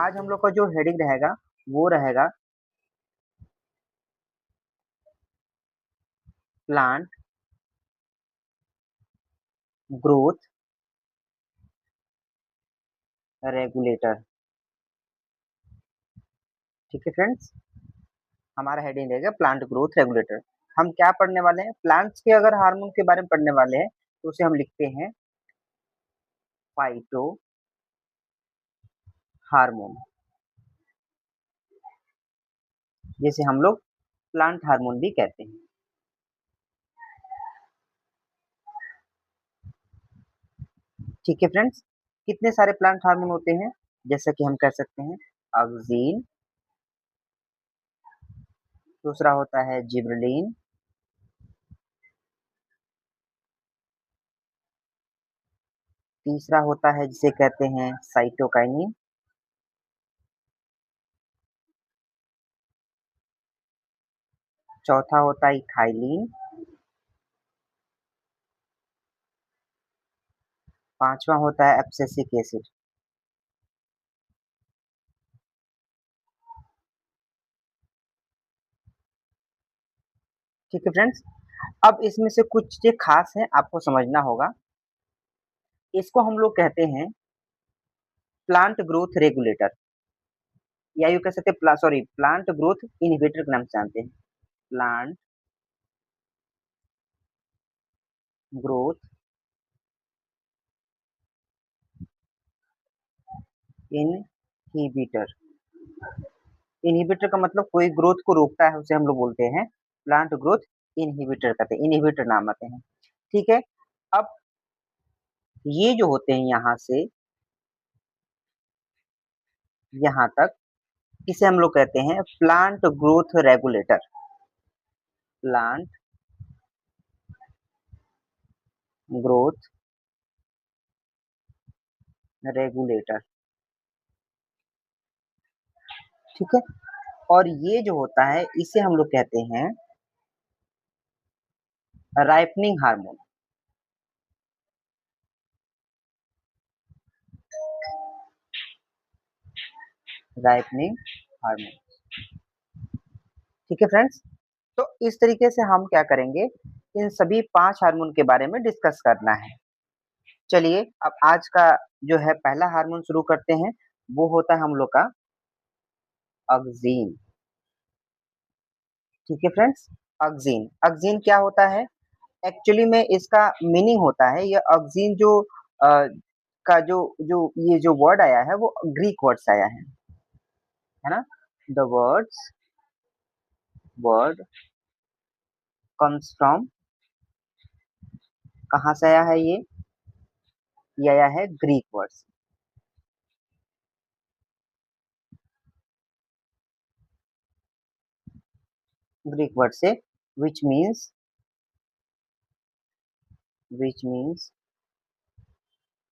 आज हम लोग का जो हेडिंग रहेगा वो रहेगा प्लांट ग्रोथ रेगुलेटर। ठीक है फ्रेंड्स, हमारा हेडिंग रहेगा प्लांट ग्रोथ रेगुलेटर। हम क्या पढ़ने वाले हैं? प्लांट्स के अगर हार्मोन के बारे में पढ़ने वाले हैं तो उसे हम लिखते हैं फाइटो हार्मोन, जिसे हम लोग प्लांट हार्मोन भी कहते हैं। ठीक है फ्रेंड्स, कितने सारे प्लांट हार्मोन होते हैं? जैसा कि हम कह सकते हैं ऑक्सीन, दूसरा होता है जिबरेलिन, तीसरा होता है जिसे कहते हैं साइटोकाइनिन, चौथा होता है इथाइलिन, पांचवा होता है एब्सिसिक एसिड। ठीक है फ्रेंड्स, अब इसमें से कुछ चीजें खास हैं, आपको समझना होगा। इसको हम लोग कहते हैं प्लांट ग्रोथ रेगुलेटर, या यू कह सकते हैं प्लांट ग्रोथ इनहिबिटर के नाम से जानते हैं। Plant growth inhibitor. इनहिबिटर का मतलब कोई ग्रोथ को रोकता है, उसे हम लोग बोलते हैं प्लांट ग्रोथ इनहिबिटर कहते हैं, इनहिबिटर नाम आते हैं। ठीक है, अब ये जो होते हैं यहाँ से यहाँ तक, इसे हम लोग कहते हैं plant growth regulator. Plant growth regulator. ठीक है, और ये जो होता है इसे हम लोग कहते हैं राइपनिंग हार्मोन। Ripening hormone. ठीक है फ्रेंड्स, तो इस तरीके से हम क्या करेंगे, इन सभी 5 हार्मोन के बारे में डिस्कस करना है। चलिए अब आज का जो है पहला हार्मोन शुरू करते हैं, वो होता है हम लोग का ऑक्सीन। ठीक है फ्रेंड्स, ऑक्सीन। ऑक्सीन क्या होता है? एक्चुअली में इसका मीनिंग होता है, ये ऑक्सीन जो का जो ये जो वर्ड आया है वो ग्रीक वर्ड से आया है ना। द वर्ड कम्स फ्रॉम, कहाँ से आया है ये आया है ग्रीक वर्ड से। ग्रीक वर्ड से which means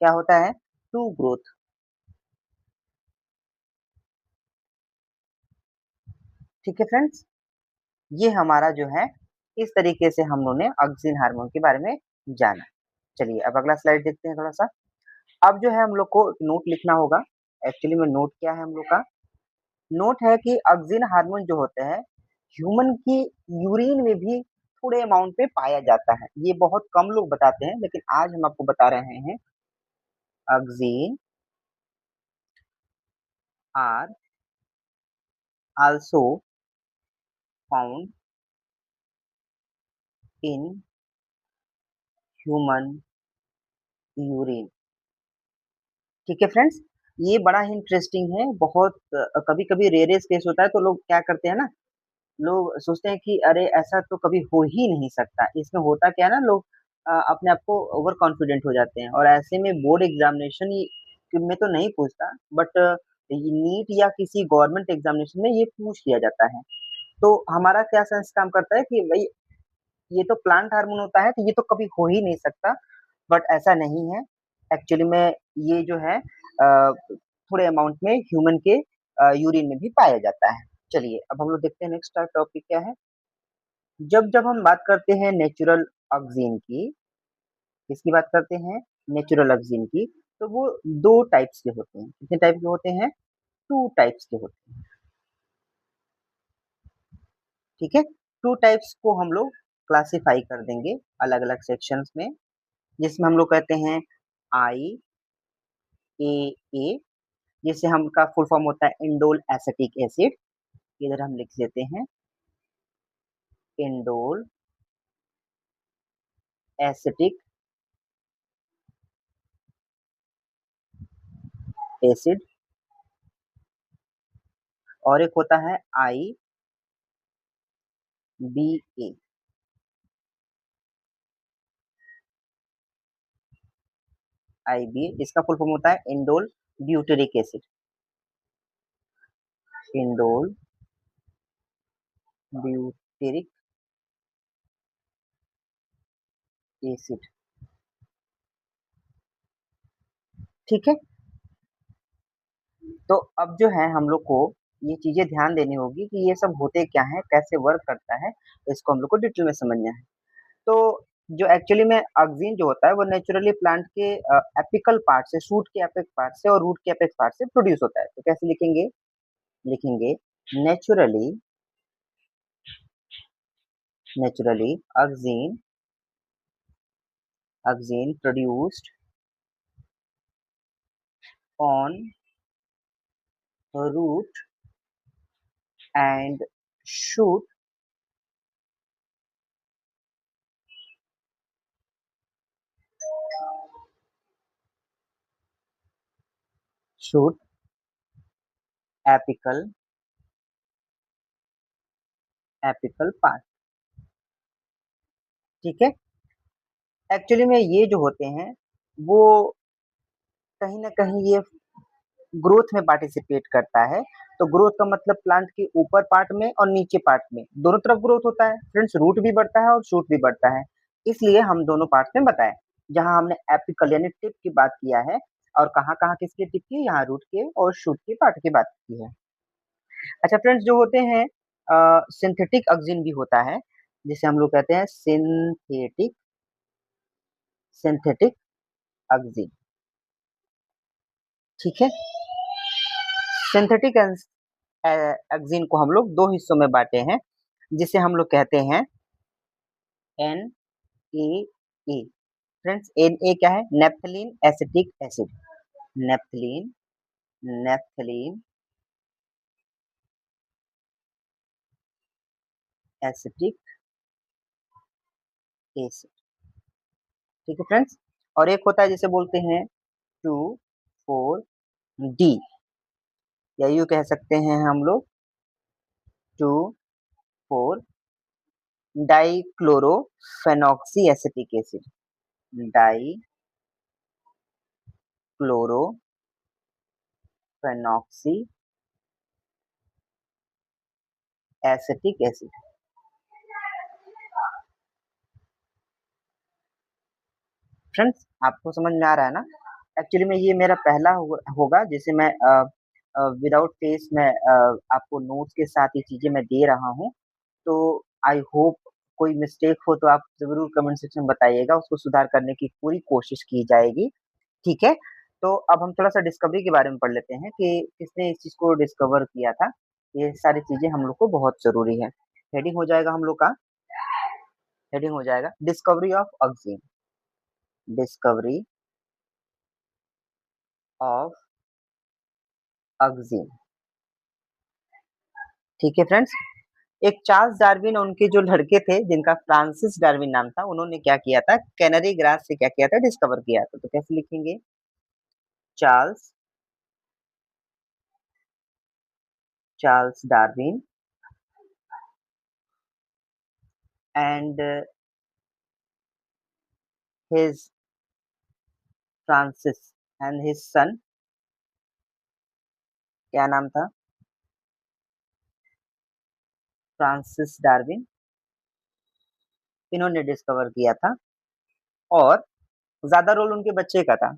क्या होता है? To growth. ठीक है फ्रेंड्स, ये हमारा जो है इस तरीके से हम लोगों ने ऑक्सीन हार्मोन के बारे में जाना। चलिए अब अगला स्लाइड देखते हैं थोड़ा सा। अब जो है हम लोग को नोट लिखना होगा। एक्चुअली में नोट क्या है हम लोग का? नोट है कि ऑक्सीन हार्मोन जो होते हैं ह्यूमन की यूरिन में भी थोड़े अमाउंट पे पाया जाता है। ये बहुत कम लोग बताते हैं, लेकिन आज हम आपको बता रहे हैं auxin are also found in human urine. ठीक है फ्रेंड्स, ये बड़ा ही इंटरेस्टिंग है। बहुत कभी-कभी रेयरेस्ट केस होता है तो लोग क्या करते हैं ना, लोग सोचते हैं कि अरे ऐसा तो कभी हो ही नहीं सकता। इसमें होता क्या है ना, लोग अपने आप को ओवर कॉन्फिडेंट हो जाते हैं, और ऐसे में बोर्ड एग्जामिनेशन में तो नहीं पूछता, बट नीट या किसी गवर्नमेंट एग्जामिनेशन में ये पूछ लिया जाता है। तो हमारा क्या सेंस काम करता है कि भाई ये तो प्लांट हार्मोन होता है तो ये तो कभी हो ही नहीं सकता, बट ऐसा नहीं है। एक्चुअली में ये जो है थोड़े अमाउंट में ह्यूमन के यूरिन में भी पाया जाता है। चलिए अब हम लोग देखते हैं नेक्स्ट टॉपिक क्या है। जब जब हम बात करते हैं नेचुरल ऑक्सीन की, किसकी बात करते हैं? नेचुरल ऑक्सीन की। तो वो 2 टाइप्स के होते हैं। कितने टाइप के होते हैं? 2 टाइप्स के होते हैं, ठीक है? 2 टाइप्स को हम लोग क्लासिफाई कर देंगे अलग-अलग सेक्शंस में, जिसमें हम लोग कहते हैं IAA, जिसे हम का फुल फॉर्म होता है इंडोल एसिटिक एसिड। इधर हम लिख लेते हैं इंडोल एसिटिक एसिड, और एक होता है IBA। IBA इसका फुल फॉर्म होता है indole butyric acid, indole butyric acid, ठीक है? तो अब जो है हम लोग को ये चीज़ें ध्यान देनी होगी कि ये सब होते क्या हैं, कैसे वर्क करता है, इसको हम लोग को डिटेल में समझना है। तो जो एक्चुअली में ऑक्सिन जो होता है वो नेचुरली प्लांट के एपिकल पार्ट से, शूट के एपिक पार्ट से और रूट के एपेक्स पार्ट से प्रोड्यूस होता है। तो कैसे लिखेंगे? लिखेंगे naturally naturally auxin auxin produced on root and shoot shoot apical apical part, ठीक है? एक्चुअली में ये जो होते हैं वो कहीं न कहीं ये ग्रोथ में पार्टिसिपेट करता है। तो ग्रोथ का मतलब प्लांट के ऊपर पार्ट में और नीचे पार्ट में, दोनों तरफ ग्रोथ होता है। फ्रेंड्स, रूट भी बढ़ता है और शूट भी बढ़ता है। इसलिए हम दोनों पार्ट्स में बताएँ। जहाँ हमने एपिकल यानी टिप की बात किया है, और कहाँ-कहाँ किसकी टिप की? यहाँ रूट के और शूट के पार्ट की बात की है। अच्छा फ्रेंड्स, जो होते हैं सिंथेटिक ऑक्सिन भी होता है, जिसे हम लोग कहते हैं सिंथेटिक ऑक्सिन, ठीक है? सिंथेटिक ऑक्सिन को हम लोग 2 हिस्सों में बाँटे हैं, जिसे हम लोग कहते हैं NaA। फ्रेंड्स, Na क्या है? Naphthalene acetic acid, naphthalene naphthalene acetic acid, ठीक है फ्रेंड्स? और एक होता है जिसे बोलते हैं 2,4-D, या यूँ कह सकते हैं हम लोग 2,4 dichlorophenoxy acetic acid, dichlorophenoxy acetic acid. Friends, आपको समझ में आ रहा है ना? एक्चुअली में ये मेरा पहला होगा जिसे मैं विदाउट टेस्ट मैं आपको नोट्स के साथ ये चीज़ें मैं दे रहा हूँ। तो आई होप कोई मिस्टेक हो तो आप ज़रूर कमेंट सेक्शन में बताइएगा, उसको सुधार करने की पूरी कोशिश की जाएगी, ठीक है? तो अब हम थोड़ा-सा डिस्कवरी के बारे में पढ़ लेते हैं कि किसने इस चीज़ को डिस्कवर किया था। ये सारी चीज़ें हम लोग को बहुत ज़रूरी है। हेडिंग हो जाएगा हम लोग का, हेडिंग हो जाएगा discovery of oxygen, discovery of oxygen, ठीक है फ्रेंड्स? एक चार्ल्स डार्विन और उनके जो लड़के थे जिनका फ्रांसिस डार्विन नाम था, उन्होंने क्या किया था? कैनरी ग्रास से क्या किया था? डिस्कवर किया था। तो कैसे लिखेंगे? Charles Charles Darwin and his Francis and his son, क्या नाम था? फ्रांसिस डार्विन, इन्होंने डिस्कवर किया था, और ज़्यादा रोल उनके बच्चे का था।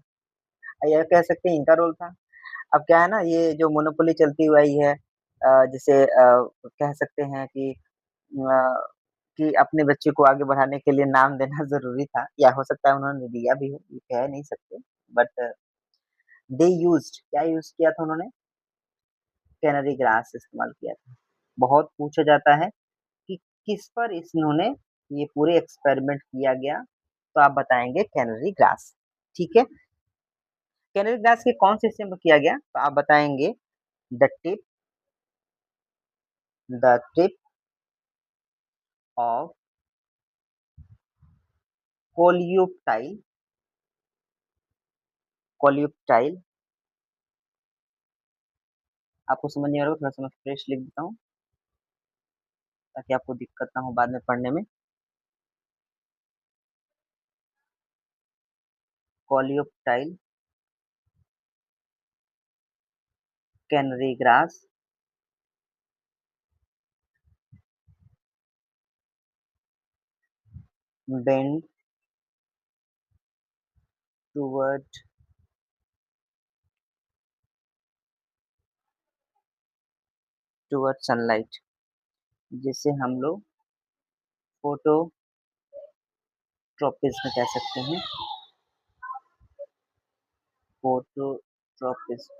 या कह सकते हैं इनका रोल था। अब क्या है ना, ये जो मोनोपोली चलती हुई आई है, जिसे कह सकते हैं कि अपने बच्चे को आगे बढ़ाने के लिए नाम देना ज़रूरी था, या हो सकता है उन्होंने दिया भी हो, ये कह नहीं सकते। बट दे यूज्ड, क्या यूज़ किया था उन्होंने? कैनरी ग्रास इस्तेमाल किया था। बहुत पूछा जाता है कि किस पर इन्होंने ये पूरे एक्सपेरिमेंट किया गया, तो आप बताएँगे कैनरी ग्रास, ठीक है? कैनरी ग्रास के कौन से हिस्से में किया गया? तो आप बताएँगे the tip the tip of coleoptile coleoptile आपको समझ नहीं आ रहा हो, थोड़ा-सा मैं फ्रेश लिख देता हूँ, ताकि आपको दिक्कत ना हो बाद में पढ़ने में। Coleoptile canary grass bend toward toward sunlight, जिसे हम लोग फोटोट्रॉपिज्म कह सकते हैं। फोटोट्रॉपिज्म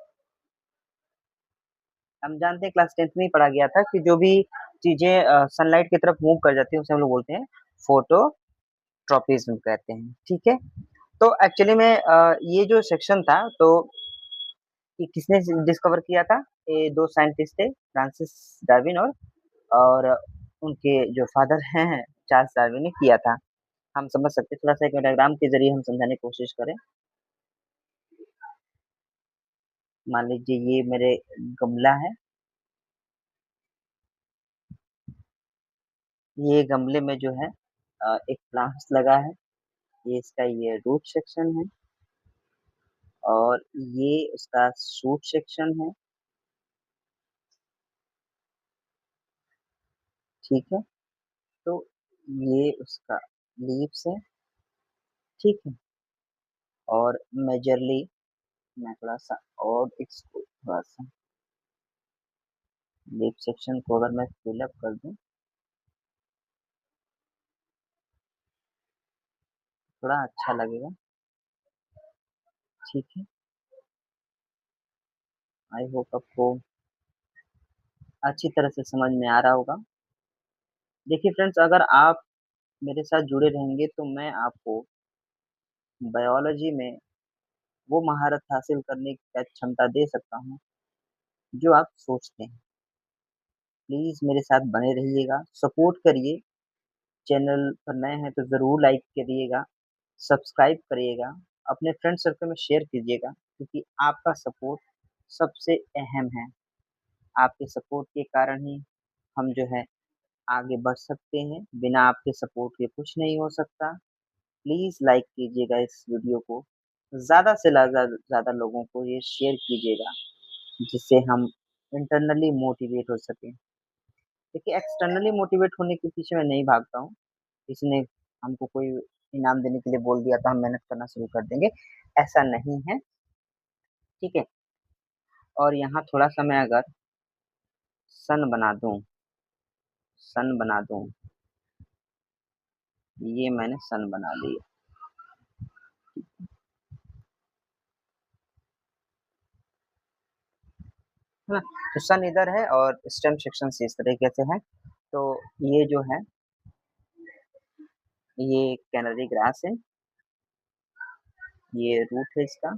हम जानते हैं क्लास 10th में ही पढ़ा गया था कि जो भी चीज़ें सनलाइट की तरफ मूव कर जाती हैं, उसे हम लोग बोलते हैं फोटोट्रॉपिज्म कहते हैं, ठीक है? तो एक्चुअली में ये जो सेक्शन था तो ये किसने डिस्कवर किया था? ये 2 साइंटिस्ट थे, फ्रांसिस डार्विन और उनके जो फादर हैं चार्ल्स डार्विन ने किया था। हम समझ सकते हैं थोड़ा-सा एक डायग्राम के ज़रिए हम समझाने की कोशिश करें। मान लीजिए ये मेरे गमला है, ये गमले में जो है एक प्लांट्स लगा है, ये इसका ये रूट सेक्शन है और ये उसका शूट सेक्शन है, ठीक है? तो ये उसका लीव्स है, ठीक है? और मेजरली मैं थोड़ा-सा और इसको थोड़ा-सा लीफ सेक्शन को अगर मैं फिल अप कर दूँ, थोड़ा अच्छा लगेगा, ठीक है? आई होप आपको अच्छी तरह से समझ में आ रहा होगा। देखिए फ्रेंड्स अगर आप मेरे साथ जुड़े रहेंगे तो मैं आपको बायोलॉजी में वो महारत हासिल करने की क्षमता दे सकता हूँ, जो आप सोचते हैं। प्लीज़ मेरे साथ बने रहिएगा, सपोर्ट करिए, चैनल पर नए हैं तो ज़रूर लाइक करिएगा, सब्सक्राइब करिएगा, अपने फ्रेंड सर्कल में शेयर कीजिएगा क्योंकि आपका सपोर्ट सबसे अहम है। आपके सपोर्ट के कारण ही हम जो है आगे बढ़ सकते हैं, बिना आपके सपोर्ट के कुछ नहीं हो सकता। प्लीज़ लाइक कीजिएगा इस वीडियो को, ज़्यादा से ज़्यादा लोगों को ये शेयर कीजिएगा, जिससे हम इंटरनली मोटिवेट हो सकें। देखिए एक्सटर्नली मोटिवेट होने के पीछे मैं नहीं भागता हूँ, किसी ने हमको कोई इनाम देने के लिए बोल दिया तो हम मेहनत करना शुरू कर देंगे, ऐसा नहीं है, ठीक है? और यहाँ थोड़ा-सा मैं अगर सन बना दूँ, ये मैंने सन बना लिया, है ना? तो सन इधर है और स्टेम सेक्शंस इस तरीके से हैं, तो ये जो है, ये कैनरी ग्रास है, ये रूट है इसका,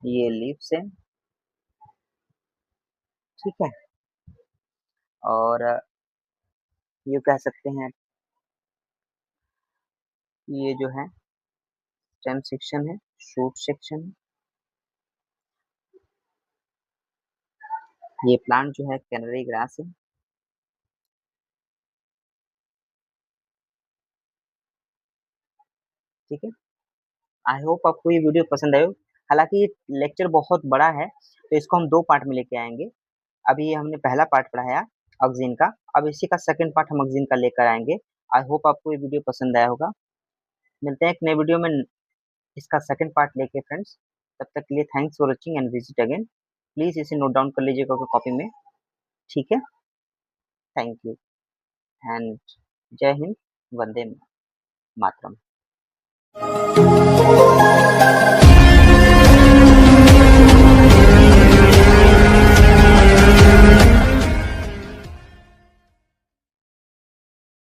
ये लीव्स है, ठीक है? और ये कह सकते हैं, ये जो है स्टेम सेक्शन है, शूट सेक्शन है, ये प्लांट जो है कैनरी ग्रास है, ठीक है? आई होप आपको ये वीडियो पसंद आए हो। हालाँकि ये लेक्चर बहुत बड़ा है, तो इसको हम 2 पार्ट में लेके आएँगे। अभी हमने पहला पार्ट पढ़ाया ऑक्सिन का, अब इसी का सेकंड पार्ट हम ऑक्सिन का लेकर आएँगे। आई होप आपको ये वीडियो पसंद आया होगा। मिलते हैं एक नए वीडियो में इसका सेकंड पार्ट लेके फ्रेंड्स। तब तक के लिए thanks for watching and visit again. Please इसे नोट डाउन कर लीजिएगा अपनी कॉपी में, ठीक है? थैंक यू एंड जय हिंद, वंदे मातरम।